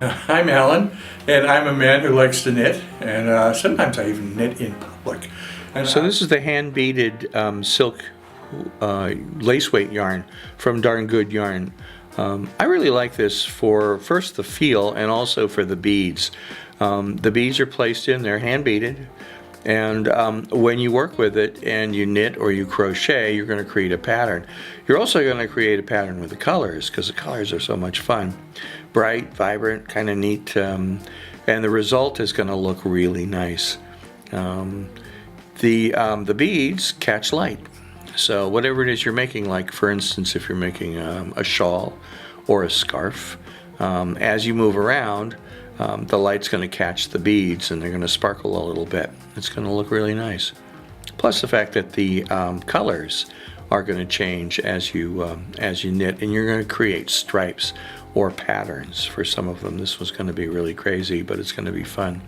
I'm Alan, and I'm a man who likes to knit, and sometimes I even knit in public. And So this is the hand beaded silk lace weight yarn from Darn Good Yarn. I really like this for first the feel and also for the beads. The beads are placed in, they're hand beaded, and when you work with it and you knit or you crochet, you're going to create a pattern. You're also going to create a pattern with the colors because the colors are so much fun. Bright, vibrant, kind of neat, and the result is going to look really nice. The beads catch light. So whatever it is you're making, like for instance if you're making a shawl or a scarf, as you move around, the light's going to catch the beads and they're going to sparkle a little bit. It's going to look really nice. Plus the fact that the colors are going to change as you knit, and you're going to create stripes or patterns for some of them. This was going to be really crazy, but it's going to be fun.